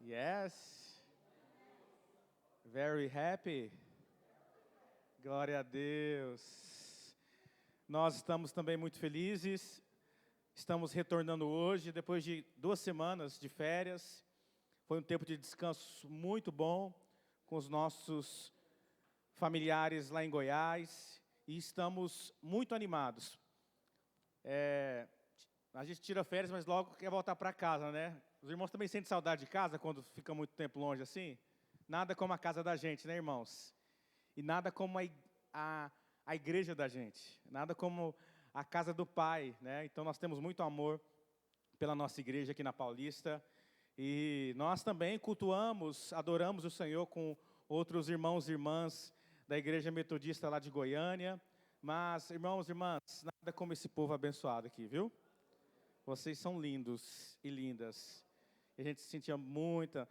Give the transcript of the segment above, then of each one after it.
Yes. Very happy. Glória a Deus. Nós estamos também muito felizes. Estamos retornando hoje, depois de 2 semanas de férias. Foi um tempo de descanso muito bom com os nossos familiares lá em Goiás. E estamos muito animados. A gente tira férias, mas logo quer voltar para casa, né? Os irmãos também sentem saudade de casa quando fica muito tempo longe assim? Nada como a casa da gente, né, irmãos? E nada como a igreja da gente. Nada como a casa do Pai, né? Então nós temos muito amor pela nossa igreja aqui na Paulista. E nós também cultuamos, adoramos o Senhor com outros irmãos e irmãs da Igreja Metodista lá de Goiânia. Mas, irmãos e irmãs, nada como esse povo abençoado aqui, viu? Vocês são lindos e lindas. E a gente sentia muita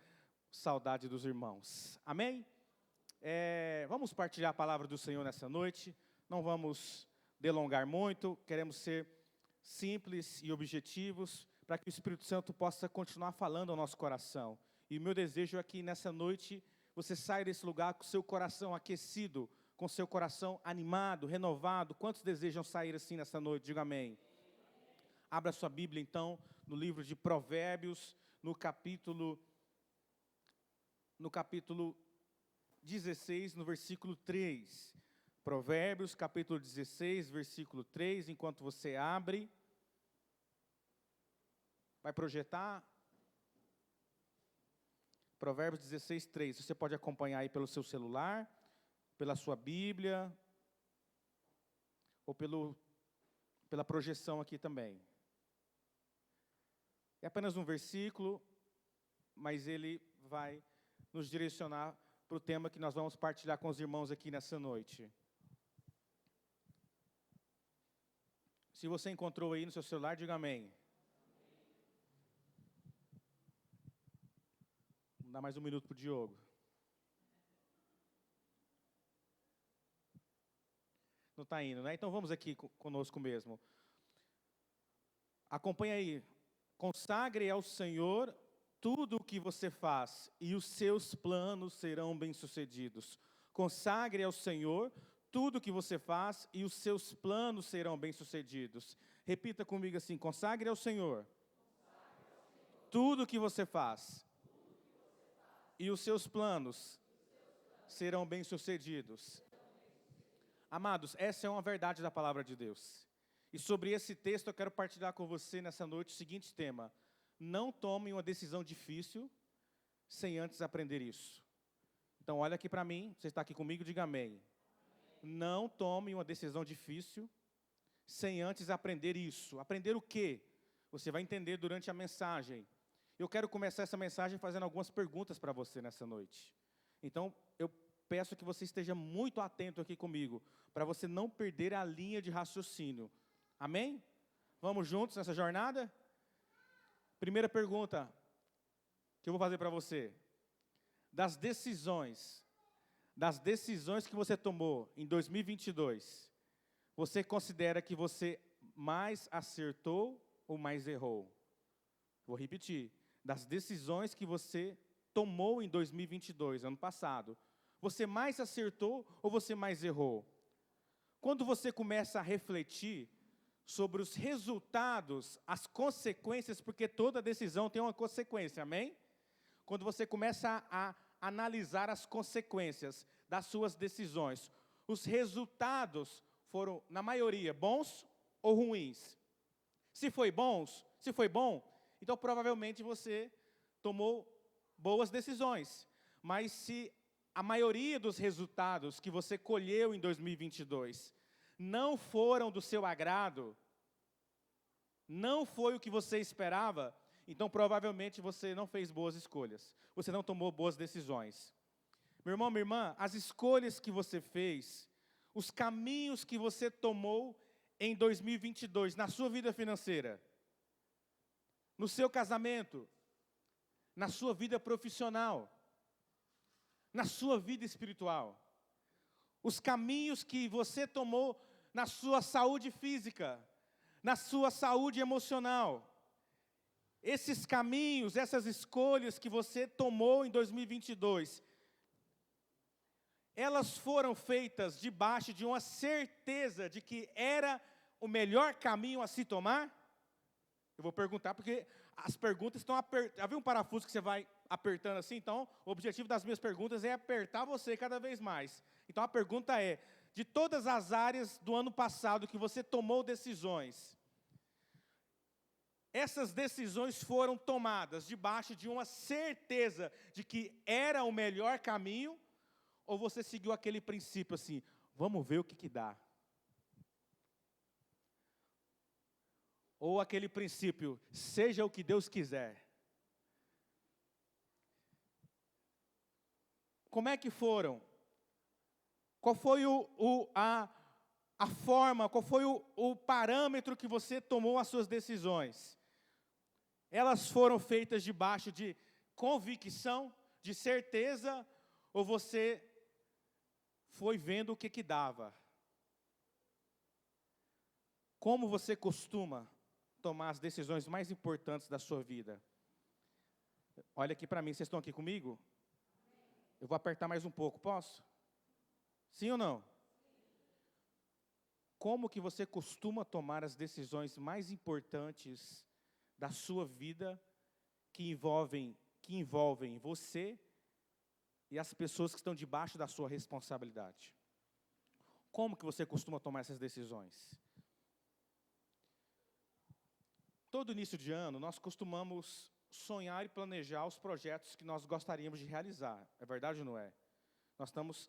saudade dos irmãos. Amém? Vamos partilhar a palavra do Senhor nessa noite. Não vamos delongar muito. Queremos ser simples e objetivos para que o Espírito Santo possa continuar falando ao nosso coração. E o meu desejo é que nessa noite você saia desse lugar com seu coração aquecido, com seu coração animado, renovado. Quantos desejam sair assim nessa noite? Diga amém. Abra sua Bíblia, então, no livro de Provérbios, no capítulo 16, no versículo 3. Provérbios, capítulo 16, versículo 3. Enquanto você abre, vai projetar. Provérbios 16, 3. Você pode acompanhar aí pelo seu celular, pela sua Bíblia, ou pela projeção aqui também. É apenas um versículo, mas ele vai nos direcionar para o tema que nós vamos partilhar com os irmãos aqui nessa noite. Se você encontrou aí no seu celular, diga amém. Vamos dar mais um minuto para o Diogo. Não está indo, né? Então vamos aqui conosco mesmo. Acompanha aí. Consagre ao Senhor tudo o que você faz, e os seus planos serão bem-sucedidos. Consagre ao Senhor tudo o que você faz, e os seus planos serão bem-sucedidos. Repita comigo assim: consagre ao Senhor tudo o que você faz, e os seus planos serão bem-sucedidos. Amados, essa é uma verdade da palavra de Deus. E sobre esse texto eu quero partilhar com você nessa noite o seguinte tema: não tome uma decisão difícil sem antes aprender isso. Então olha aqui para mim, você está aqui comigo, diga amém. Não tome uma decisão difícil sem antes aprender isso. Aprender o quê? Você vai entender durante a mensagem. Eu quero começar essa mensagem fazendo algumas perguntas para você nessa noite. Então eu peço que você esteja muito atento aqui comigo, para você não perder a linha de raciocínio. Amém? Vamos juntos nessa jornada? Primeira pergunta que eu vou fazer para você. Das decisões que você tomou em 2022, você considera que você mais acertou ou mais errou? Vou repetir. Das decisões que você tomou em 2022, ano passado, você mais acertou ou você mais errou? Quando você começa a refletir sobre os resultados, as consequências, porque toda decisão tem uma consequência, amém? Quando você começa a analisar as consequências das suas decisões, os resultados foram, na maioria, bons ou ruins? Se foi bom, então provavelmente você tomou boas decisões. Mas se a maioria dos resultados que você colheu em 2022 não foram do seu agrado, não foi o que você esperava, então provavelmente você não fez boas escolhas, você não tomou boas decisões. Meu irmão, minha irmã, as escolhas que você fez, os caminhos que você tomou em 2022, na sua vida financeira, no seu casamento, na sua vida profissional, na sua vida espiritual, os caminhos que você tomou na sua saúde física, na sua saúde emocional, esses caminhos, essas escolhas que você tomou em 2022, elas foram feitas debaixo de uma certeza de que era o melhor caminho a se tomar? Eu vou perguntar porque as perguntas estão apertadas. Já viu um parafuso que você vai apertando assim? Então, o objetivo das minhas perguntas é apertar você cada vez mais. Então, a pergunta é, de todas as áreas do ano passado que você tomou decisões, essas decisões foram tomadas debaixo de uma certeza de que era o melhor caminho? Ou você seguiu aquele princípio assim, vamos ver o que dá? Ou aquele princípio, seja o que Deus quiser? Como é que foram? Qual foi a forma, qual foi o parâmetro que você tomou as suas decisões? Elas foram feitas debaixo de convicção, de certeza, ou você foi vendo o que dava? Como você costuma tomar as decisões mais importantes da sua vida? Olha aqui para mim, vocês estão aqui comigo? Eu vou apertar mais um pouco, posso? Sim ou não? Como que você costuma tomar as decisões mais importantes da sua vida que envolvem você e as pessoas que estão debaixo da sua responsabilidade? Como que você costuma tomar essas decisões? Todo início de ano, nós costumamos sonhar e planejar os projetos que nós gostaríamos de realizar. É verdade ou não é? Nós estamos,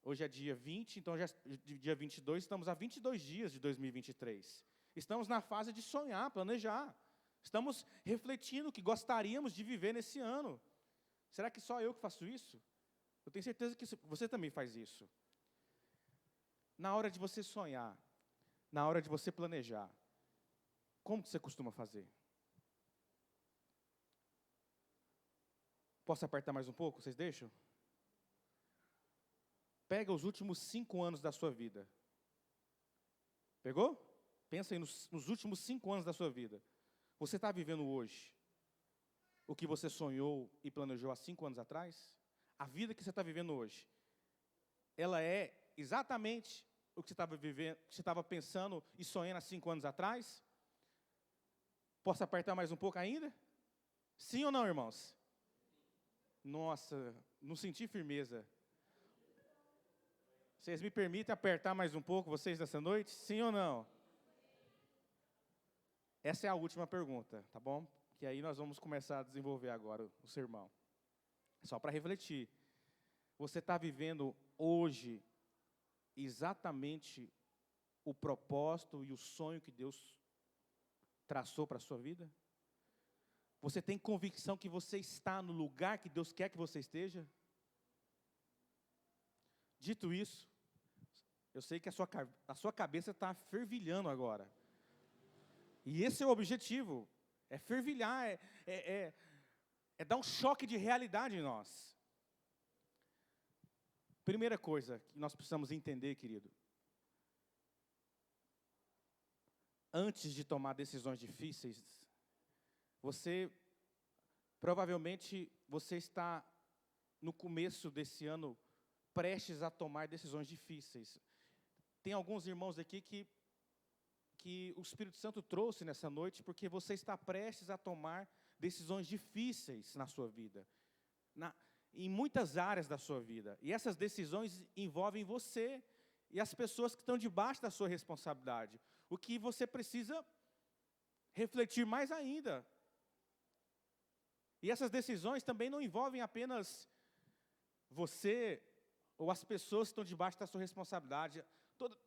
hoje é dia 20, então já dia 22, estamos a 22 dias de 2023. Estamos na fase de sonhar, planejar. Estamos refletindo o que gostaríamos de viver nesse ano. Será que só eu que faço isso? Eu tenho certeza que você também faz isso. Na hora de você sonhar, na hora de você planejar, como que você costuma fazer? Posso apertar mais um pouco? Vocês deixam? Pega os últimos 5 anos da sua vida. Pegou? Pensa aí nos últimos 5 anos da sua vida. Você está vivendo hoje o que você sonhou e planejou há 5 anos atrás? A vida que você está vivendo hoje, ela é exatamente o que você estava vivendo, que você estava pensando e sonhando há 5 anos atrás? Posso apertar mais um pouco ainda? Sim ou não, irmãos? Nossa, não senti firmeza. Vocês me permitem apertar mais um pouco, vocês, nessa noite? Sim ou não? Essa é a última pergunta, tá bom? Que aí nós vamos começar a desenvolver agora o sermão. Só para refletir. Você está vivendo hoje exatamente o propósito e o sonho que Deus traçou para a sua vida? Você tem convicção que você está no lugar que Deus quer que você esteja? Dito isso, eu sei que a sua cabeça está fervilhando agora. E esse é o objetivo, é fervilhar, é dar um choque de realidade em nós. Primeira coisa que nós precisamos entender, querido, antes de tomar decisões difíceis, provavelmente você está no começo desse ano prestes a tomar decisões difíceis. Tem alguns irmãos aqui que o Espírito Santo trouxe nessa noite, porque você está prestes a tomar decisões difíceis na sua vida, em muitas áreas da sua vida. E essas decisões envolvem você e as pessoas que estão debaixo da sua responsabilidade. O que você precisa refletir mais ainda. E essas decisões também não envolvem apenas você ou as pessoas que estão debaixo da sua responsabilidade.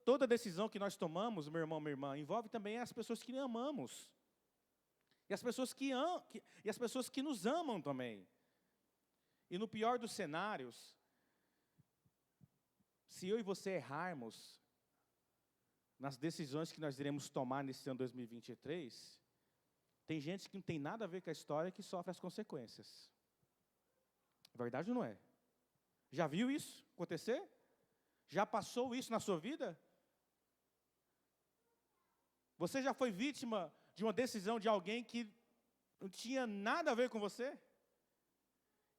Toda decisão que nós tomamos, meu irmão, minha irmã, envolve também as pessoas que amamos. E as pessoas que nos amam também. E no pior dos cenários, se eu e você errarmos nas decisões que nós iremos tomar nesse ano 2023, tem gente que não tem nada a ver com a história que sofre as consequências. Verdade ou não é? Já viu isso acontecer? Já passou isso na sua vida? Você já foi vítima de uma decisão de alguém que não tinha nada a ver com você?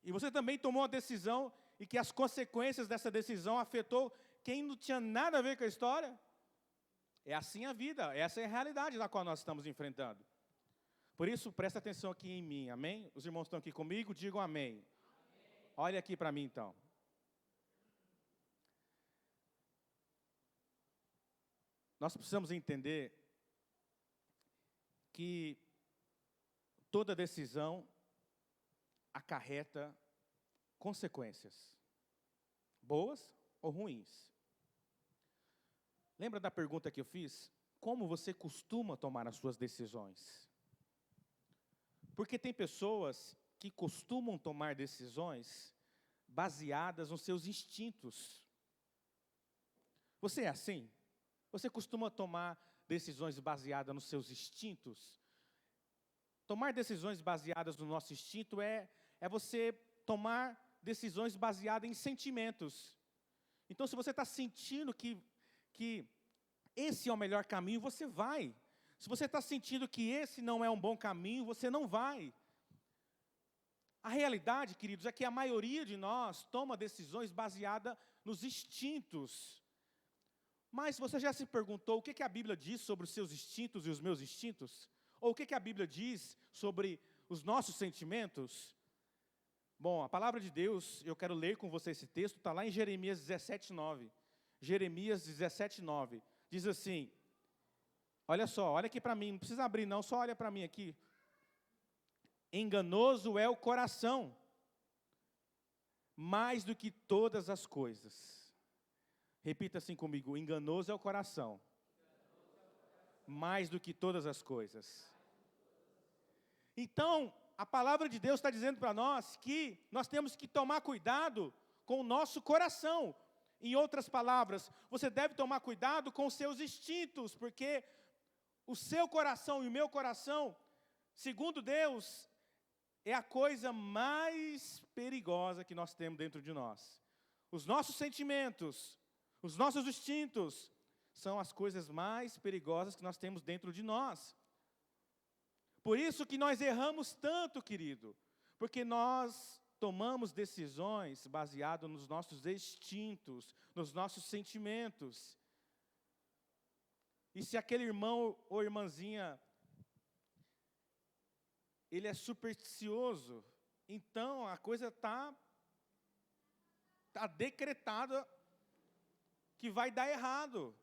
E você também tomou uma decisão e que as consequências dessa decisão afetou quem não tinha nada a ver com a história? É assim a vida, essa é a realidade na qual nós estamos enfrentando. Por isso, presta atenção aqui em mim, amém? Os irmãos estão aqui comigo, digam amém. Amém. Olha aqui para mim então. Nós precisamos entender que toda decisão acarreta consequências, boas ou ruins. Lembra da pergunta que eu fiz? Como você costuma tomar as suas decisões? Porque tem pessoas que costumam tomar decisões baseadas nos seus instintos. Você é assim? Você costuma tomar decisões baseadas nos seus instintos? Tomar decisões baseadas no nosso instinto é você tomar decisões baseadas em sentimentos. Então, se você está sentindo que esse é o melhor caminho, você vai. Se você está sentindo que esse não é um bom caminho, você não vai. A realidade, queridos, é que a maioria de nós toma decisões baseadas nos instintos. Mas você já se perguntou o que a Bíblia diz sobre os seus instintos e os meus instintos? Ou o que a Bíblia diz sobre os nossos sentimentos? Bom, a palavra de Deus, eu quero ler com você esse texto, está lá em Jeremias 17:9. Jeremias 17:9. Diz assim, olha só, olha aqui para mim, não precisa abrir não, só olha para mim aqui. Enganoso é o coração, mais do que todas as coisas. Repita assim comigo, enganoso é o coração, mais do que todas as coisas. Então, a palavra de Deus está dizendo para nós que nós temos que tomar cuidado com o nosso coração. Em outras palavras, você deve tomar cuidado com os seus instintos, porque o seu coração e o meu coração, segundo Deus, é a coisa mais perigosa que nós temos dentro de nós. Os nossos sentimentos, os nossos instintos, são as coisas mais perigosas que nós temos dentro de nós. Por isso que nós erramos tanto, querido, porque nós tomamos decisões baseadas nos nossos instintos, nos nossos sentimentos. E se aquele irmão ou irmãzinha, ele é supersticioso, então a coisa está decretada que vai dar errado.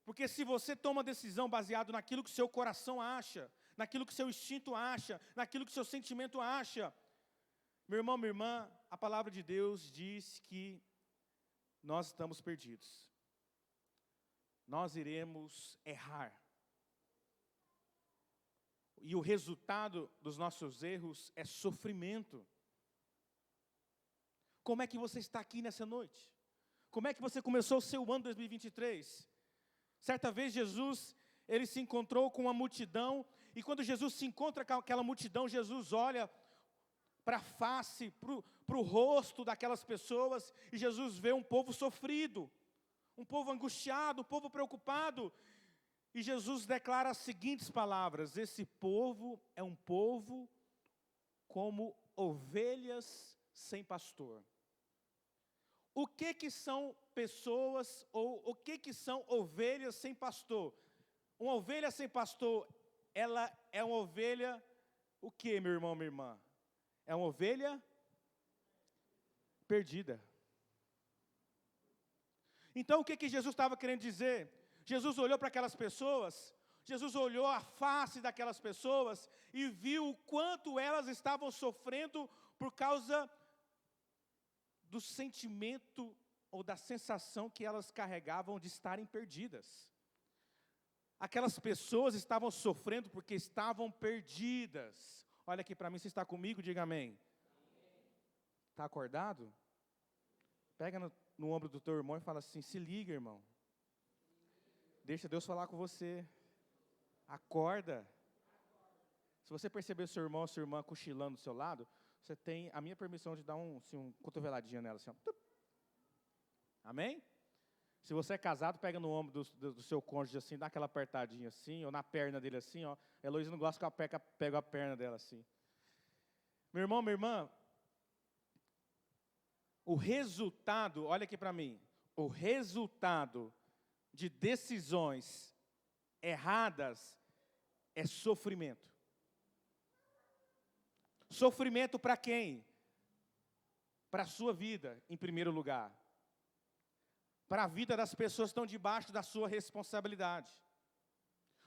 Porque se você toma decisão baseado naquilo que o seu coração acha, naquilo que o seu instinto acha, naquilo que o seu sentimento acha, meu irmão, minha irmã, a palavra de Deus diz que nós estamos perdidos. Nós iremos errar. E o resultado dos nossos erros é sofrimento. Como é que você está aqui nessa noite? Como é que você começou o seu ano 2023? Certa vez Jesus, ele se encontrou com uma multidão, e quando Jesus se encontra com aquela multidão, Jesus olha para a face, para o rosto daquelas pessoas, e Jesus vê um povo sofrido, um povo angustiado, um povo preocupado, e Jesus declara as seguintes palavras: esse povo é um povo como ovelhas sem pastor. O que são pessoas, ou o que são ovelhas sem pastor? Uma ovelha sem pastor, ela é uma ovelha, o que, meu irmão, minha irmã? É uma ovelha perdida. Então, o que Jesus estava querendo dizer? Jesus olhou para aquelas pessoas, Jesus olhou a face daquelas pessoas e viu o quanto elas estavam sofrendo por causa do sentimento ou da sensação que elas carregavam de estarem perdidas. Aquelas pessoas estavam sofrendo porque estavam perdidas. Olha aqui para mim, você está comigo? Diga amém. Está acordado? Pega no ombro do teu irmão e fala assim: se liga, irmão. Deixa Deus falar com você. Acorda. Se você perceber seu irmão ou sua irmã cochilando do seu lado, você tem a minha permissão de dar um cotoveladinho nela, assim, ó. Amém? Se você é casado, pega no ombro do seu cônjuge assim, dá aquela apertadinha assim, ou na perna dele assim, ó. A Heloísa não gosta que eu pego a perna dela assim. Meu irmão, minha irmã, o resultado, olha aqui para mim, o resultado de decisões erradas é sofrimento. Sofrimento para quem? Para a sua vida, em primeiro lugar. Para a vida das pessoas que estão debaixo da sua responsabilidade.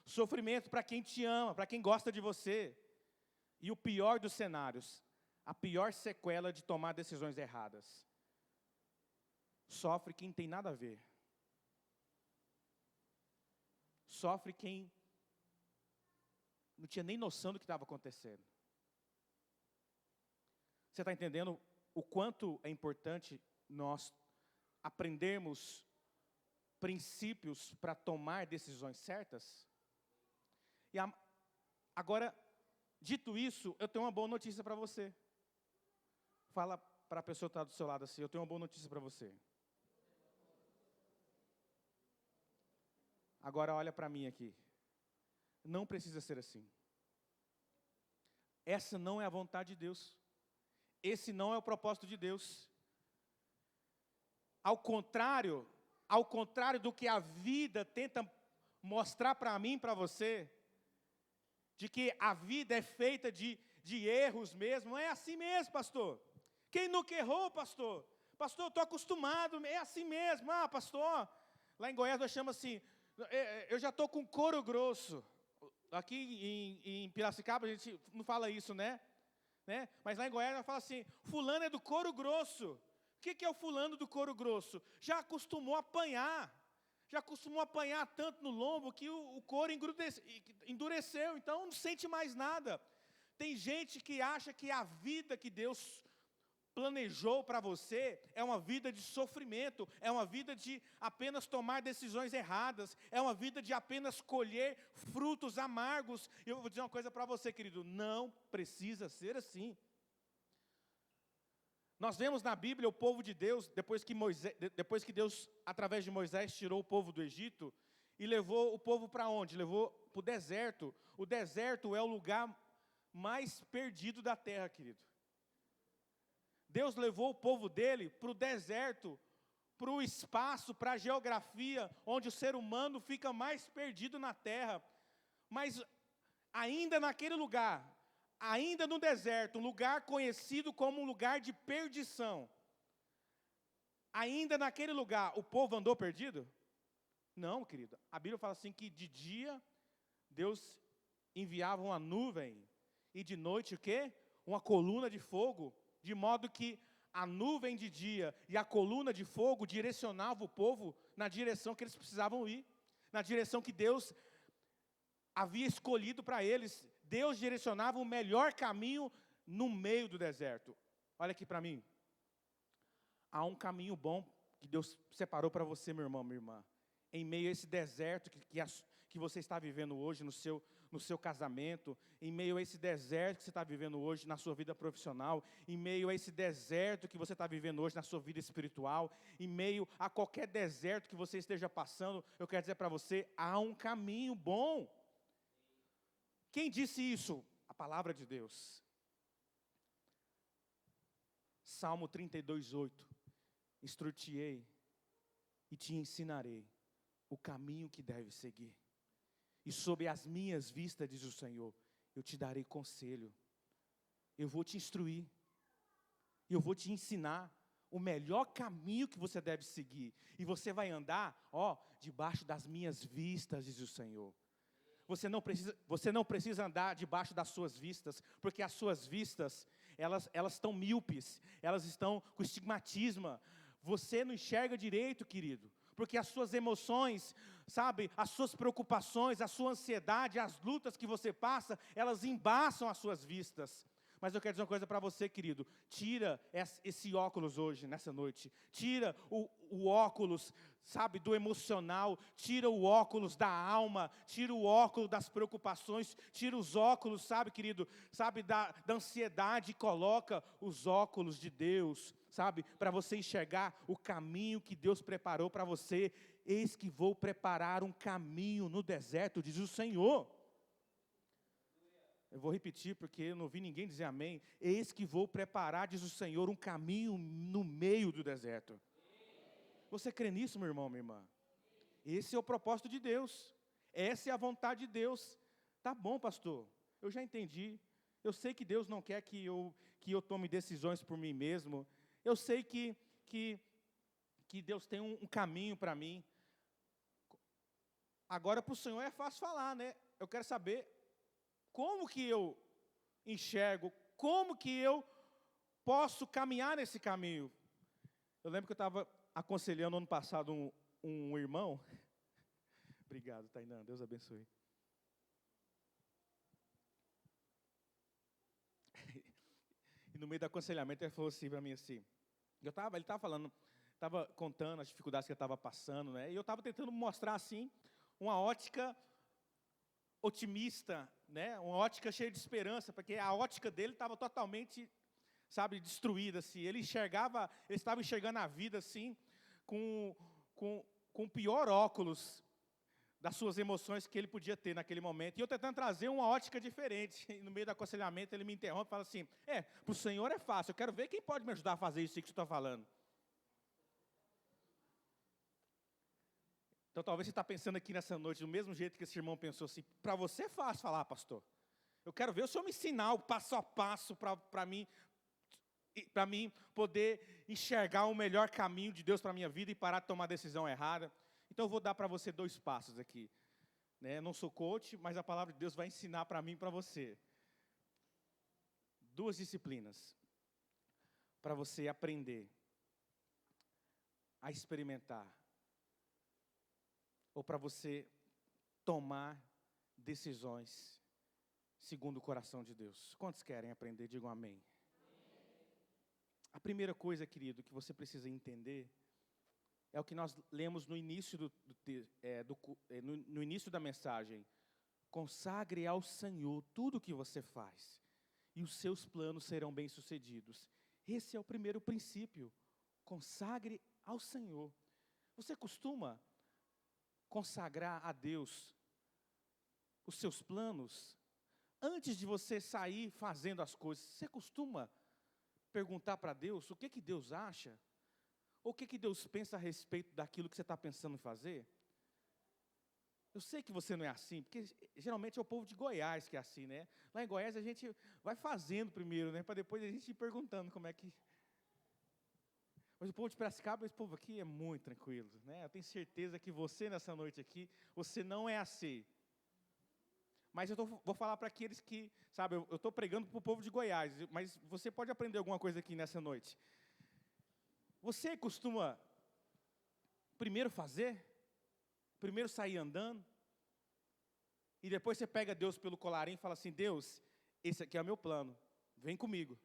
Sofrimento para quem te ama, para quem gosta de você. E o pior dos cenários, a pior sequela de tomar decisões erradas. Sofre quem tem nada a ver. Sofre quem não tinha nem noção do que estava acontecendo. Você está entendendo o quanto é importante nós aprendermos princípios para tomar decisões certas? E agora, dito isso, eu tenho uma boa notícia para você. Fala para a pessoa que está do seu lado assim, eu tenho uma boa notícia para você. Agora olha para mim aqui. Não precisa ser assim. Essa não é a vontade de Deus. Esse não é o propósito de Deus. Ao contrário do que a vida tenta mostrar para mim e para você, de que a vida é feita de erros mesmo, não é assim mesmo, pastor. Quem nunca errou, pastor? Pastor, eu estou acostumado, é assim mesmo. Ah, pastor, lá em Goiás nós chamamos assim, eu já estou com couro grosso. Aqui em Piracicaba a gente não fala isso, né? Mas lá em Goiás nós falamos assim, fulano é do couro grosso. O que é o fulano do couro grosso? Já acostumou a apanhar. Já acostumou a apanhar tanto no lombo que o couro endureceu, então não sente mais nada. Tem gente que acha que a vida que Deus planejou para você é uma vida de sofrimento, é uma vida de apenas tomar decisões erradas, é uma vida de apenas colher frutos amargos. E eu vou dizer uma coisa para você, querido, não precisa ser assim. Nós vemos na Bíblia o povo de Deus, depois que Deus, através de Moisés, tirou o povo do Egito, e levou o povo para onde? Levou para o deserto. O deserto é o lugar mais perdido da terra, querido. Deus levou o povo dele para o deserto, para o espaço, para a geografia, onde o ser humano fica mais perdido na terra. Mas ainda naquele lugar, ainda no deserto, um lugar conhecido como um lugar de perdição. Ainda naquele lugar, o povo andou perdido? Não, querido. A Bíblia fala assim que de dia, Deus enviava uma nuvem, e de noite o quê? Uma coluna de fogo, de modo que a nuvem de dia e a coluna de fogo direcionavam o povo na direção que eles precisavam ir, na direção que Deus havia escolhido para eles. Deus direcionava o melhor caminho no meio do deserto. Olha aqui para mim. Há um caminho bom que Deus separou para você, meu irmão, minha irmã. Em meio a esse deserto que você está vivendo hoje no seu casamento, em meio a esse deserto que você está vivendo hoje na sua vida profissional, em meio a esse deserto que você está vivendo hoje na sua vida espiritual, em meio a qualquer deserto que você esteja passando, eu quero dizer para você, há um caminho bom. Quem disse isso? A palavra de Deus. Salmo 32:8. Instruir-te-ei e te ensinarei o caminho que deves seguir. E sob as minhas vistas, diz o Senhor, eu te darei conselho. Eu vou te instruir. Eu vou te ensinar o melhor caminho que você deve seguir. E você vai andar, debaixo das minhas vistas, diz o Senhor. Você não precisa andar debaixo das suas vistas, porque as suas vistas, elas estão míopes, elas estão com estigmatismo. Você não enxerga direito, querido, porque as suas emoções, sabe, as suas preocupações, a sua ansiedade, as lutas que você passa, elas embaçam as suas vistas. Mas eu quero dizer uma coisa para você, querido, tira esse óculos hoje, nessa noite, tira o óculos, sabe, do emocional, tira o óculos da alma, tira o óculos das preocupações, tira os óculos, sabe, querido, sabe, da ansiedade, e coloca os óculos de Deus, sabe, para você enxergar o caminho que Deus preparou para você. eis que vou preparar um caminho no deserto, diz o Senhor. Eu vou repetir porque eu não vi ninguém dizer amém. Eis que vou preparar, diz o Senhor, um caminho no meio do deserto. Você crê nisso, meu irmão, minha irmã? Esse é o propósito de Deus. Essa é a vontade de Deus. Tá bom, pastor, eu já entendi. Eu sei que Deus não quer que eu tome decisões por mim mesmo. Eu sei que Deus tem um caminho para mim. Agora, para o Senhor é fácil falar, né? Eu quero saber como que eu enxergo, como que eu posso caminhar nesse caminho. Eu lembro que eu estava aconselhando ano passado um irmão. Obrigado, Tainã, Deus abençoe. E no meio do aconselhamento ele falou assim para mim assim, ele estava falando, estava contando as dificuldades que ele estava passando, né? E eu estava tentando mostrar assim uma ótica otimista, né? Uma ótica cheia de esperança, porque a ótica dele estava totalmente, sabe, destruída assim. Ele estava enxergando a vida assim com o pior óculos das suas emoções que ele podia ter naquele momento. E eu tentando trazer uma ótica diferente. E no meio do aconselhamento ele me interrompe e fala assim, para o Senhor é fácil, eu quero ver quem pode me ajudar a fazer isso que você está falando. Então talvez você está pensando aqui nessa noite, do mesmo jeito que esse irmão pensou assim, para você é fácil falar, pastor. Eu quero ver o Senhor me ensinar o passo a passo para mim poder enxergar o melhor caminho de Deus para a minha vida e parar de tomar a decisão errada. Então eu vou dar para você 2 passos aqui. Né? Eu não sou coach, mas a palavra de Deus vai ensinar para mim e para você. 2 disciplinas para você aprender a experimentar ou para você tomar decisões segundo o coração de Deus. Quantos querem aprender? Digam amém. A primeira coisa, querido, que você precisa entender é o que nós lemos no início no início da mensagem. Consagre ao Senhor tudo o que você faz, e os seus planos serão bem-sucedidos. Esse é o primeiro princípio. Consagre ao Senhor. Você costuma consagrar a Deus os seus planos? Antes de você sair fazendo as coisas, você costuma perguntar para Deus o que Deus acha? Ou o que Deus pensa a respeito daquilo que você está pensando em fazer? Eu sei que você não é assim, porque geralmente é o povo de Goiás que é assim, né? Lá em Goiás a gente vai fazendo primeiro, né? Para depois a gente ir perguntando como é que... Mas o povo de Piracicaba, esse povo aqui é muito tranquilo, né? Eu tenho certeza que você nessa noite aqui, você não é assim. Mas vou falar para aqueles que, sabe, eu estou pregando para o povo de Goiás, mas você pode aprender alguma coisa aqui nessa noite. Você costuma primeiro fazer, primeiro sair andando, e depois você pega Deus pelo colarinho e fala assim, Deus, esse aqui é o meu plano, vem comigo.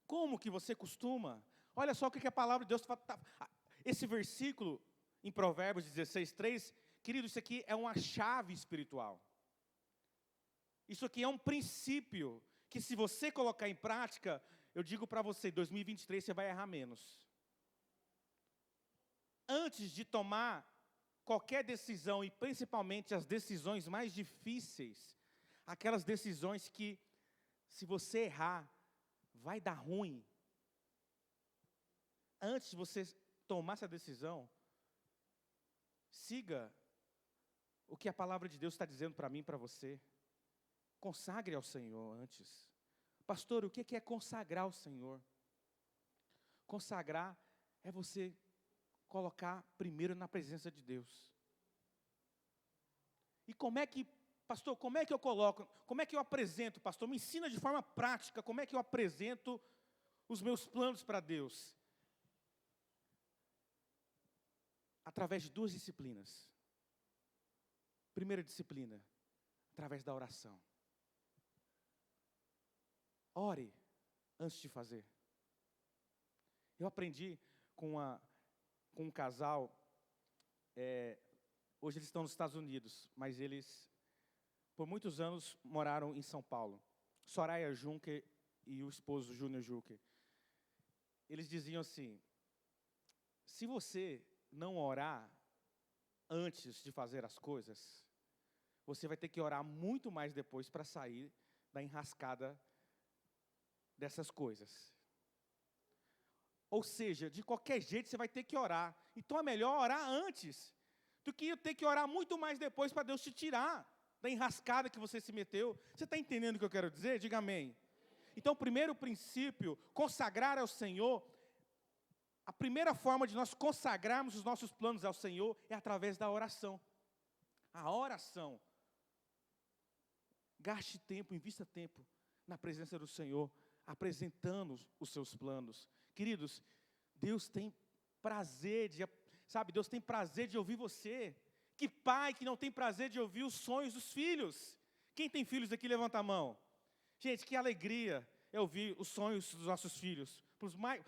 Como que você costuma? Olha só o que a palavra de Deus fala. Esse versículo, em Provérbios 16:3, querido, isso aqui é uma chave espiritual. Isso aqui é um princípio que se você colocar em prática, eu digo para você, em 2023 você vai errar menos. Antes de tomar qualquer decisão, e principalmente as decisões mais difíceis, aquelas decisões que, se você errar, vai dar ruim. Antes de você tomar essa decisão, siga o que a palavra de Deus está dizendo para mim e para você. Consagre ao Senhor antes. Pastor, o que é consagrar ao Senhor? Consagrar é você colocar primeiro na presença de Deus. E pastor, como é que eu coloco? Como é que eu apresento, pastor? Me ensina de forma prática, como é que eu apresento os meus planos para Deus? Através de 2 disciplinas. Primeira disciplina, através da oração. Ore antes de fazer. Eu aprendi com um casal, hoje eles estão nos Estados Unidos, mas eles, por muitos anos, moraram em São Paulo. Soraya Juncker e o esposo Júnior Juncker. Eles diziam assim, Se você não orar antes de fazer as coisas, você vai ter que orar muito mais depois para sair da enrascada dessas coisas. Ou seja, de qualquer jeito você vai ter que orar. Então é melhor orar antes do que ter que orar muito mais depois para Deus te tirar da enrascada que você se meteu. Você está entendendo o que eu quero dizer? Diga amém. Então, o primeiro princípio, consagrar ao Senhor, a primeira forma de nós consagrarmos os nossos planos ao Senhor é através da oração. A oração. Gaste tempo, invista tempo na presença do Senhor, apresentando os seus planos. Queridos, Deus tem prazer Deus tem prazer de ouvir você. Que pai que não tem prazer de ouvir os sonhos dos filhos? Quem tem filhos aqui, levanta a mão. Gente, que alegria é ouvir os sonhos dos nossos filhos,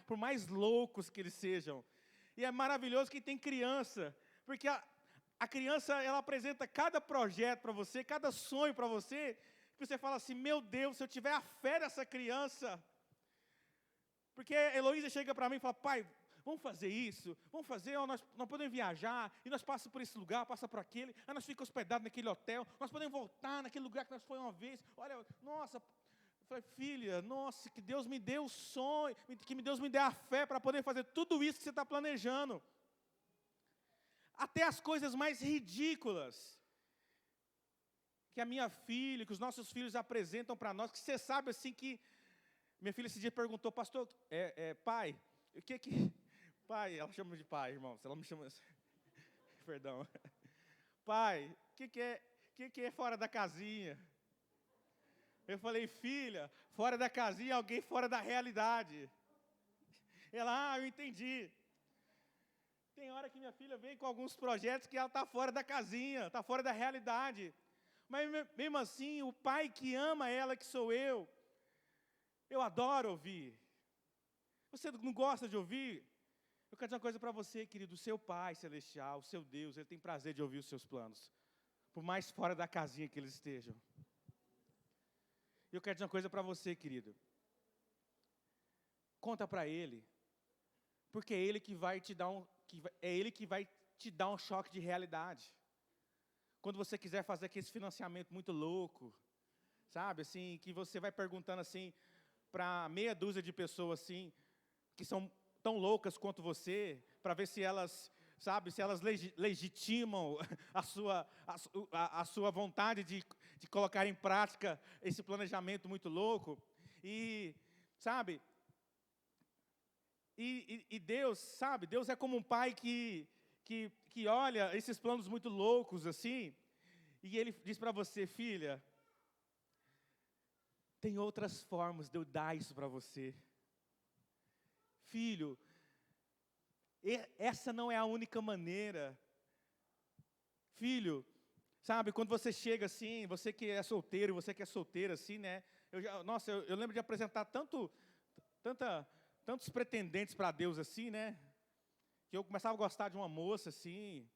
por mais loucos que eles sejam. E é maravilhoso que tem criança, porque a criança, ela apresenta cada projeto para você, cada sonho para você, que você fala assim, meu Deus, se eu tiver a fé dessa criança. Porque a Heloísa chega para mim e fala, pai, vamos fazer isso, vamos fazer, nós podemos viajar, e nós passamos por esse lugar, passa por aquele, aí nós ficamos hospedados naquele hotel, nós podemos voltar naquele lugar que nós fomos uma vez, olha, nossa, eu falei, filha, nossa, que Deus me dê o sonho, que Deus me dê a fé para poder fazer tudo isso que você está planejando. Até as coisas mais ridículas, que a minha filha, que os nossos filhos apresentam para nós, que você sabe assim que, minha filha esse dia perguntou, pastor, pai, o que pai, ela chama de pai, irmãos, ela me chama, perdão, pai, o que é fora da casinha? Eu falei, filha, fora da casinha, alguém fora da realidade. Ela, eu entendi. Tem hora que minha filha vem com alguns projetos que ela está fora da casinha, está fora da realidade. Mas mesmo assim, o pai que ama ela, que sou eu adoro ouvir. Você não gosta de ouvir? Eu quero dizer uma coisa para você, querido, o seu Pai Celestial, o seu Deus, Ele tem prazer de ouvir os seus planos, por mais fora da casinha que eles estejam. Eu quero dizer uma coisa para você, querido. Conta para Ele, porque é Ele que vai te dar um choque de realidade. Quando você quiser fazer aquele financiamento muito louco, sabe, assim, que você vai perguntando assim, para meia dúzia de pessoas assim, que são tão loucas quanto você, para ver se elas, sabe, se elas legitimam a sua vontade de colocar em prática esse planejamento muito louco. E, sabe, e Deus, sabe, Deus é como um pai que olha esses planos muito loucos assim, e Ele diz para você, filha, tem outras formas de eu dar isso para você. Filho, essa não é a única maneira. Filho, sabe, quando você chega assim, você que é solteiro, você que é solteira assim, né? Eu lembro de apresentar tantos pretendentes para Deus assim, né? Que eu começava a gostar de uma moça assim,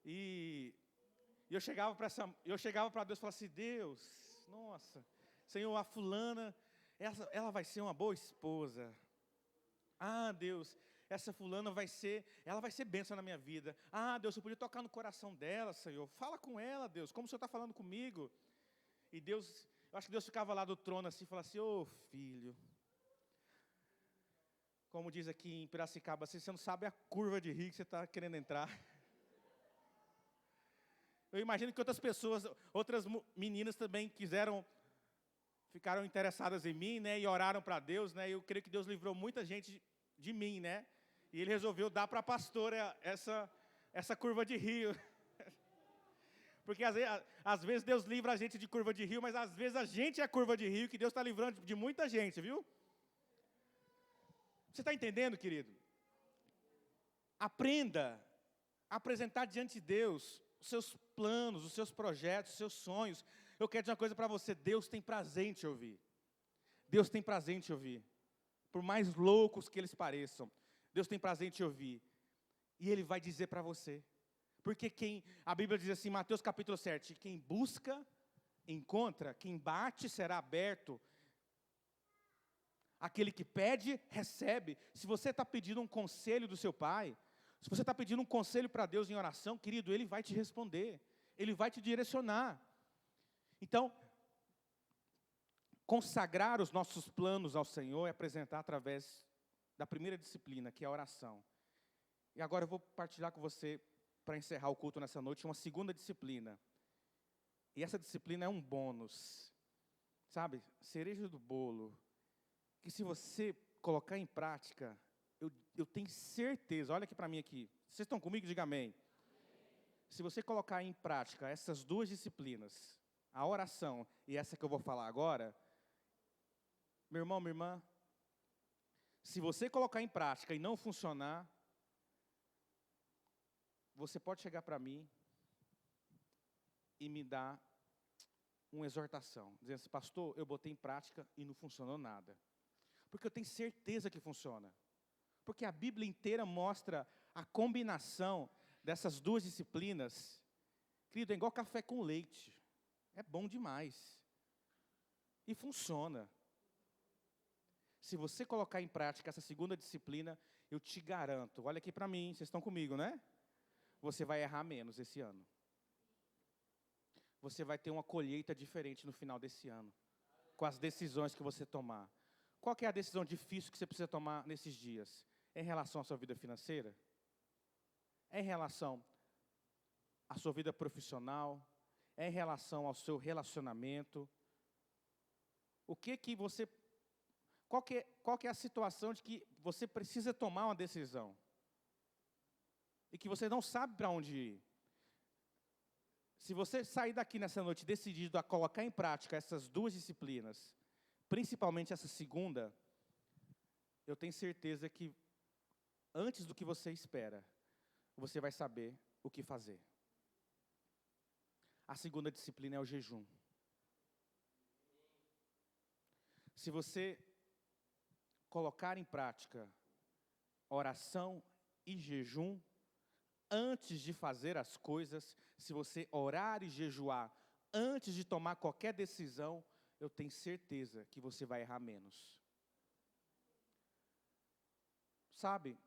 e eu chegava para Deus e falava assim, Deus, nossa, Senhor, a fulana, ela vai ser uma boa esposa. Ah, Deus, essa fulana ela vai ser bênção na minha vida. Ah, Deus, eu podia tocar no coração dela, Senhor. Fala com ela, Deus, como o Senhor está falando comigo. E Deus, eu acho que Deus ficava lá do trono assim, e falava assim, ô filho. Como diz aqui em Piracicaba, assim, você não sabe a curva de rio que você está querendo entrar. Eu imagino que outras meninas também ficaram interessadas em mim, né, e oraram para Deus, né, eu creio que Deus livrou muita gente de mim, né, e Ele resolveu dar para a pastora essa curva de rio, porque às vezes Deus livra a gente de curva de rio, mas às vezes a gente é a curva de rio que Deus está livrando de muita gente, viu? Você está entendendo, querido? Aprenda a apresentar diante de Deus os seus planos, os seus projetos, os seus sonhos. Eu quero dizer uma coisa para você, Deus tem prazer em te ouvir. Deus tem prazer em te ouvir. Por mais loucos que eles pareçam, Deus tem prazer em te ouvir. E Ele vai dizer para você. Porque a Bíblia diz assim, Mateus capítulo 7, quem busca, encontra, quem bate, será aberto. Aquele que pede, recebe. Se você está pedindo um conselho do seu pai, se você está pedindo um conselho para Deus em oração, querido, Ele vai te responder. Ele vai te direcionar. Então, consagrar os nossos planos ao Senhor é apresentar através da primeira disciplina, que é a oração. E agora eu vou partilhar com você, para encerrar o culto nessa noite, uma segunda disciplina. E essa disciplina é um bônus. Sabe, cereja do bolo. Que se você colocar em prática, eu tenho certeza, olha aqui para mim aqui. Vocês estão comigo? Diga amém. Se você colocar em prática essas duas disciplinas, a oração e essa que eu vou falar agora, meu irmão, minha irmã, se você colocar em prática e não funcionar, você pode chegar para mim e me dar uma exortação, dizendo assim, pastor, eu botei em prática e não funcionou nada. Porque eu tenho certeza que funciona. Porque a Bíblia inteira mostra a combinação dessas duas disciplinas. Querido, é igual café com leite. É bom demais. E funciona. Se você colocar em prática essa segunda disciplina, eu te garanto, olha aqui para mim, vocês estão comigo, né? Você vai errar menos esse ano. Você vai ter uma colheita diferente no final desse ano, com as decisões que você tomar. Qual que é a decisão difícil que você precisa tomar nesses dias? É em relação à sua vida financeira? É em relação à sua vida profissional? É em relação ao seu relacionamento? O que que você... Qual que é a situação de que você precisa tomar uma decisão? E que você não sabe para onde ir? Se você sair daqui nessa noite decidido a colocar em prática essas duas disciplinas, principalmente essa segunda, eu tenho certeza que, antes do que você espera, você vai saber o que fazer. A segunda disciplina é o jejum. Se você colocar em prática oração e jejum, antes de fazer as coisas, se você orar e jejuar antes de tomar qualquer decisão, eu tenho certeza que você vai errar menos. Sabe,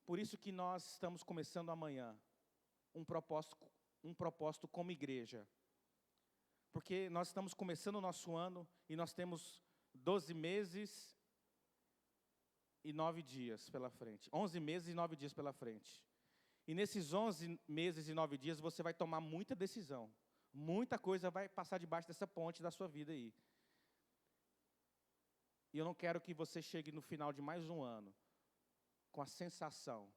por isso que nós estamos começando amanhã um propósito como igreja. Porque nós estamos começando o nosso ano e nós temos 12 meses e 9 dias pela frente. 11 meses e 9 dias pela frente. E nesses 11 meses e 9 dias você vai tomar muita decisão. Muita coisa vai passar debaixo dessa ponte da sua vida aí. E eu não quero que você chegue no final de mais um ano com a sensação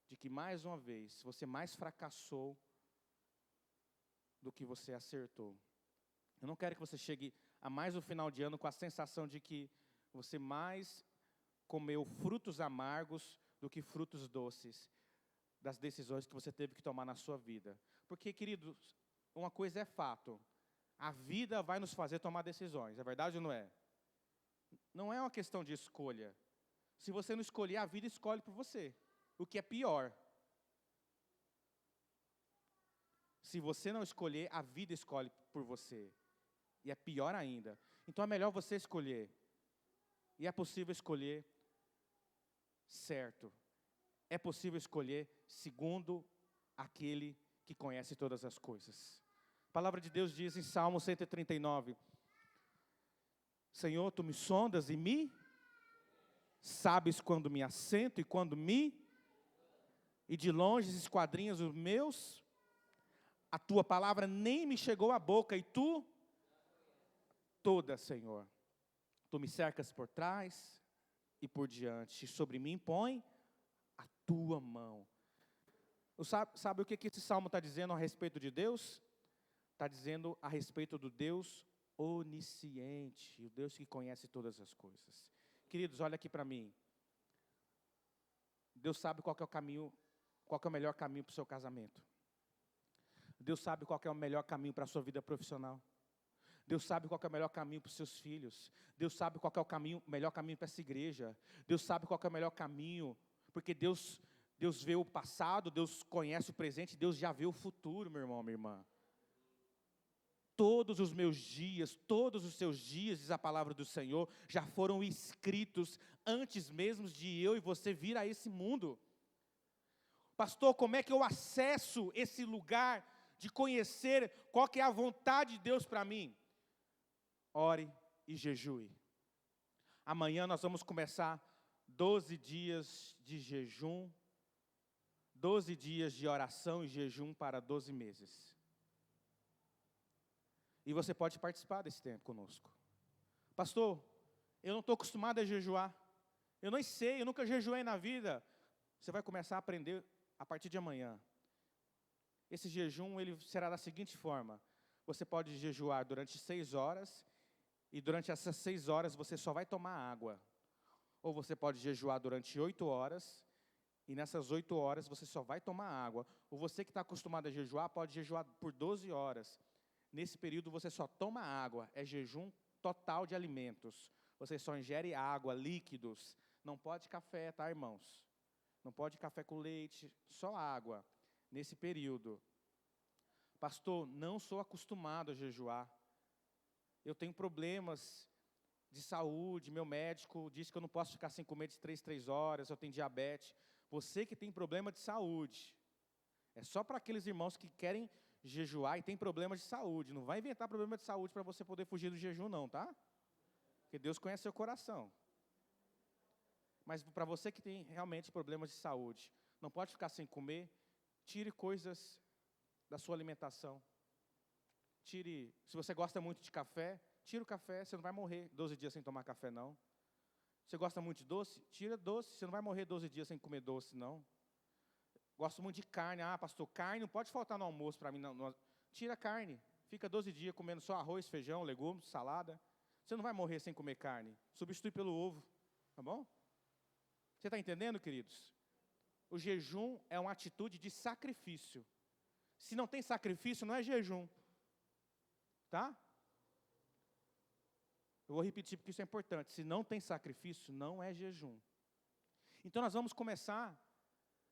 de que mais uma vez você mais fracassou do que você acertou. Eu não quero que você chegue a mais um final de ano com a sensação de que você mais comeu frutos amargos do que frutos doces das decisões que você teve que tomar na sua vida. Porque, queridos, uma coisa é fato. A vida vai nos fazer tomar decisões. É verdade ou não é? Não é uma questão de escolha. Se você não escolher, a vida escolhe por você. O que é pior. Se você não escolher, a vida escolhe por você. E é pior ainda. Então é melhor você escolher. E é possível escolher certo. É possível escolher segundo aquele que conhece todas as coisas. A palavra de Deus diz em Salmo 139, Senhor, Tu me sondas e me sabes quando me assento e quando e de longe esquadrinhas os meus, a Tua palavra nem me chegou à boca e Tu, toda, Senhor, Tu me cercas por trás e por diante, sobre mim põe a Tua mão. Sabe o que esse salmo está dizendo a respeito de Deus? Está dizendo a respeito do Deus onisciente, o Deus que conhece todas as coisas. Queridos, olha aqui para mim. Deus sabe qual que é o caminho, qual que é o melhor caminho para o seu casamento. Deus sabe qual que é o melhor caminho para a sua vida profissional. Deus sabe qual que é o melhor caminho para os seus filhos. Deus sabe qual que é o melhor caminho para essa igreja. Deus sabe qual que é o melhor caminho, porque Deus vê o passado, Deus conhece o presente, Deus já vê o futuro, meu irmão, minha irmã. todos os meus dias, todos os seus dias, diz a palavra do Senhor, já foram escritos antes mesmo de eu e você vir a esse mundo. Pastor, como é que eu acesso esse lugar de conhecer qual que é a vontade de Deus para mim? Ore e jejue. Amanhã nós vamos começar 12 dias de jejum, 12 dias de oração e jejum para 12 meses. E você pode participar desse tempo conosco. Pastor, eu não estou acostumado a jejuar. Eu não sei, eu nunca jejuei na vida. Você vai começar a aprender a partir de amanhã. Esse jejum, ele será da seguinte forma. Você pode jejuar durante 6 horas, e durante essas 6 horas você só vai tomar água. Ou você pode jejuar durante 8 horas, e nessas 8 horas você só vai tomar água. Ou você que está acostumado a jejuar, pode jejuar por 12 horas. Nesse período você só toma água, é jejum total de alimentos. Você só ingere água, líquidos. Não pode café, tá, irmãos? Não pode café com leite, só água. Nesse período. Pastor, não sou acostumado a jejuar. Eu tenho problemas de saúde, meu médico disse que eu não posso ficar sem comer de 3 horas, eu tenho diabetes. Você que tem problema de saúde, é só para aqueles irmãos que querem jejuar e tem problemas de saúde. Não vai inventar problema de saúde para você poder fugir do jejum não, tá? Porque Deus conhece seu coração. Mas para você que tem realmente problemas de saúde, não pode ficar sem comer, tire coisas da sua alimentação. Tire, se você gosta muito de café, tira o café, você não vai morrer 12 dias sem tomar café não. Você gosta muito de doce? Tira doce, você não vai morrer 12 dias sem comer doce não. Gosto muito de carne, pastor, carne não pode faltar no almoço para mim não. Tira a carne, fica 12 dias comendo só arroz, feijão, legumes, salada. Você não vai morrer sem comer carne, substitui pelo ovo, tá bom? Você está entendendo, queridos? O jejum é uma atitude de sacrifício. Se não tem sacrifício, não é jejum. Tá? Eu vou repetir porque isso é importante. Se não tem sacrifício, não é jejum. Então nós vamos começar,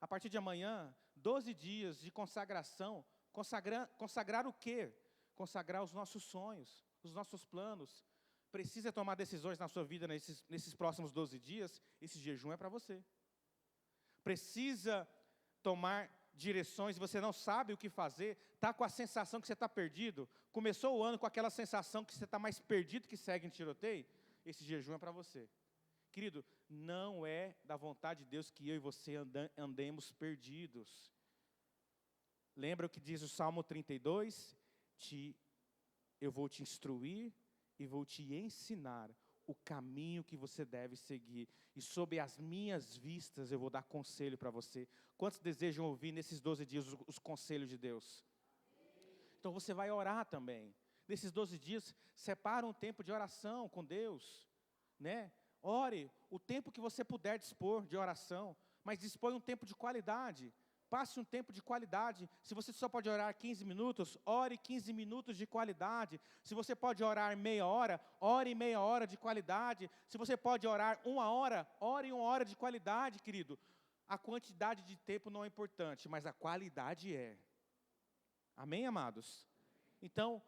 a partir de amanhã, 12 dias de consagração. Consagrar o quê? Consagrar os nossos sonhos, os nossos planos. Precisa tomar decisões na sua vida nesses próximos 12 dias, esse jejum é para você. Precisa tomar direções, você não sabe o que fazer, está com a sensação que você está perdido, começou o ano com aquela sensação que você está mais perdido que segue em tiroteio, esse jejum é para você. Querido, não é da vontade de Deus que eu e você andemos perdidos. Lembra o que diz o Salmo 32? Eu vou te instruir e vou te ensinar o caminho que você deve seguir. E sob as minhas vistas eu vou dar conselho para você. Quantos desejam ouvir nesses 12 dias os conselhos de Deus? Então você vai orar também. Nesses 12 dias, separa um tempo de oração com Deus. Né? Ore o tempo que você puder dispor de oração. Mas dispõe um tempo de qualidade. Passe um tempo de qualidade. Se você só pode orar 15 minutos, ore 15 minutos de qualidade. Se você pode orar meia hora, ore meia hora de qualidade. Se você pode orar 1 hora, ore 1 hora de qualidade, querido. A quantidade de tempo não é importante, mas a qualidade é. Amém, amados? Então,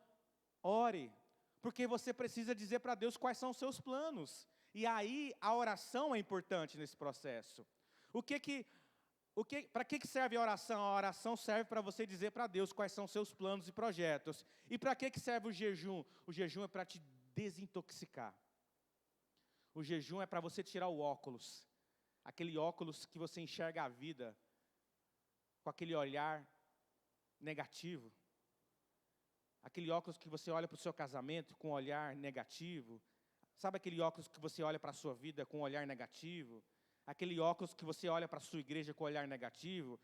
ore, porque você precisa dizer para Deus quais são os seus planos. E aí, a oração é importante nesse processo. Para que serve a oração? A oração serve para você dizer para Deus quais são os seus planos e projetos. E para que serve o jejum? O jejum é para te desintoxicar. O jejum é para você tirar o óculos. Aquele óculos que você enxerga a vida com aquele olhar negativo. Aquele óculos que você olha para o seu casamento com um olhar negativo. Sabe aquele óculos que você olha para a sua vida com um olhar negativo? Aquele óculos que você olha para a sua igreja com olhar negativo,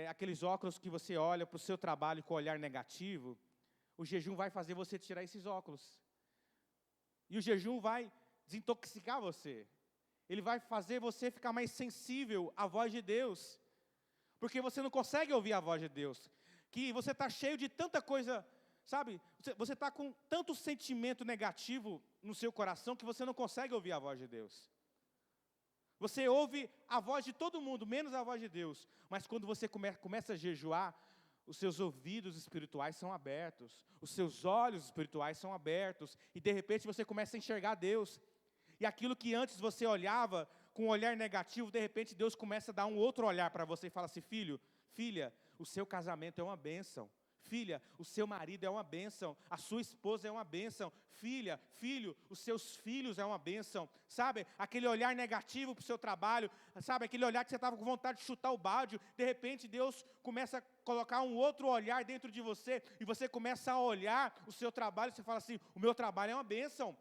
aqueles óculos que você olha para o seu trabalho com olhar negativo, o jejum vai fazer você tirar esses óculos. E o jejum vai desintoxicar você. Ele vai fazer você ficar mais sensível à voz de Deus. Porque você não consegue ouvir a voz de Deus. Que você está cheio de tanta coisa, sabe? Você está com tanto sentimento negativo no seu coração que você não consegue ouvir a voz de Deus. Você ouve a voz de todo mundo, menos a voz de Deus. Mas quando você começa a jejuar, os seus ouvidos espirituais são abertos, os seus olhos espirituais são abertos, e de repente você começa a enxergar Deus. E aquilo que antes você olhava com um olhar negativo, de repente Deus começa a dar um outro olhar para você e fala assim: filho, filha, o seu casamento é uma bênção. Filha, o seu marido é uma bênção, a sua esposa é uma bênção. Filha, filho, os seus filhos é uma bênção. Sabe, aquele olhar negativo para o seu trabalho, sabe, aquele olhar que você estava com vontade de chutar o balde, de repente Deus começa a colocar um outro olhar dentro de você, e você começa a olhar o seu trabalho, e você fala assim: o meu trabalho é uma bênção,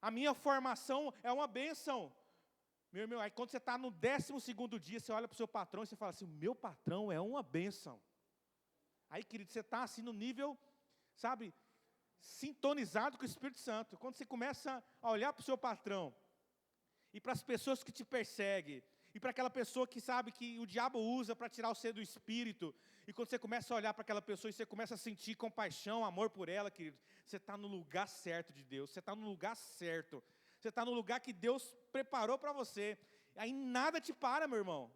a minha formação é uma bênção. Meu irmão, aí quando você está no 12º dia, você olha para o seu patrão e você fala assim: o meu patrão é uma bênção. Aí, querido, você está assim no nível, sabe, sintonizado com o Espírito Santo. Quando você começa a olhar para o seu patrão, e para as pessoas que te perseguem, e para aquela pessoa que sabe que o diabo usa para tirar você do Espírito, e quando você começa a olhar para aquela pessoa e você começa a sentir compaixão, amor por ela, querido, você está no lugar certo de Deus, você está no lugar certo, você está no lugar que Deus preparou para você. Aí nada te para, meu irmão,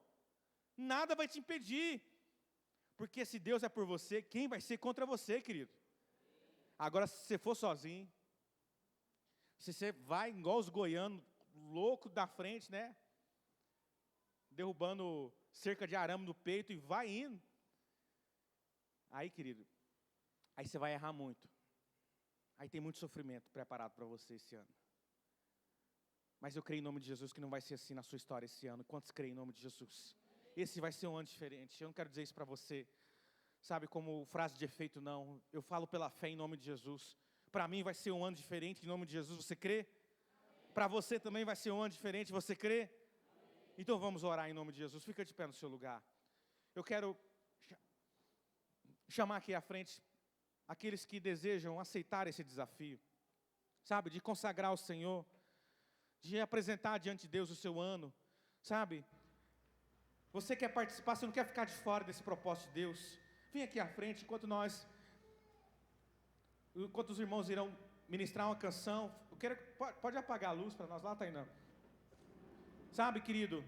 nada vai te impedir. Porque se Deus é por você, quem vai ser contra você, querido? Agora, se você for sozinho, se você vai igual os goianos, louco da frente, né? Derrubando cerca de arame no peito e vai indo. Aí, querido, aí você vai errar muito. Aí tem muito sofrimento preparado para você esse ano. Mas eu creio em nome de Jesus que não vai ser assim na sua história esse ano. Quantos creem em nome de Jesus? Esse vai ser um ano diferente. Eu não quero dizer isso para você, sabe, como frase de efeito, não. Eu falo pela fé em nome de Jesus. Para mim vai ser um ano diferente em nome de Jesus. Você crê? Para você também vai ser um ano diferente. Você crê? Então vamos orar em nome de Jesus. Fica de pé no seu lugar. Eu quero chamar aqui à frente aqueles que desejam aceitar esse desafio, sabe, de consagrar ao Senhor, de apresentar diante de Deus o seu ano, sabe. Você quer participar, você não quer ficar de fora desse propósito de Deus? Vem aqui à frente, enquanto os irmãos irão ministrar uma canção. Pode apagar a luz para nós lá, Tainã. Sabe, querido,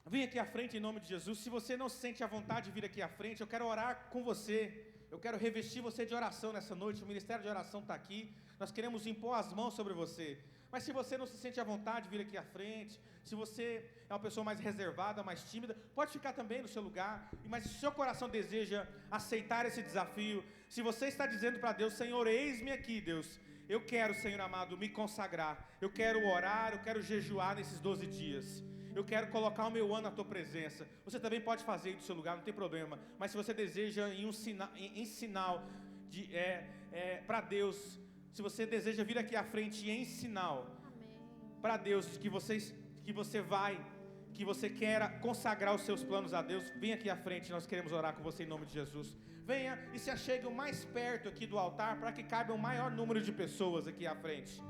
vem aqui à frente em nome de Jesus. Se você não se sente à vontade de vir aqui à frente, eu quero orar com você. Eu quero revestir você de oração nessa noite. O ministério de oração está aqui. Nós queremos impor as mãos sobre você. Mas se você não se sente à vontade de vir aqui à frente, se você é uma pessoa mais reservada, mais tímida, pode ficar também no seu lugar. Mas se o seu coração deseja aceitar esse desafio, se você está dizendo para Deus: Senhor, eis-me aqui, Deus, eu quero, Senhor amado, me consagrar, eu quero orar, eu quero jejuar nesses 12 dias, eu quero colocar o meu ano na Tua presença. Você também pode fazer aí do seu lugar, não tem problema. Mas se você deseja em sinal para Deus, se você deseja vir aqui à frente e em sinal para Deus que você quer consagrar os seus planos a Deus, vem aqui à frente, nós queremos orar com você em nome de Jesus. Venha e se achegue o mais perto aqui do altar, para que caiba o maior número de pessoas aqui à frente.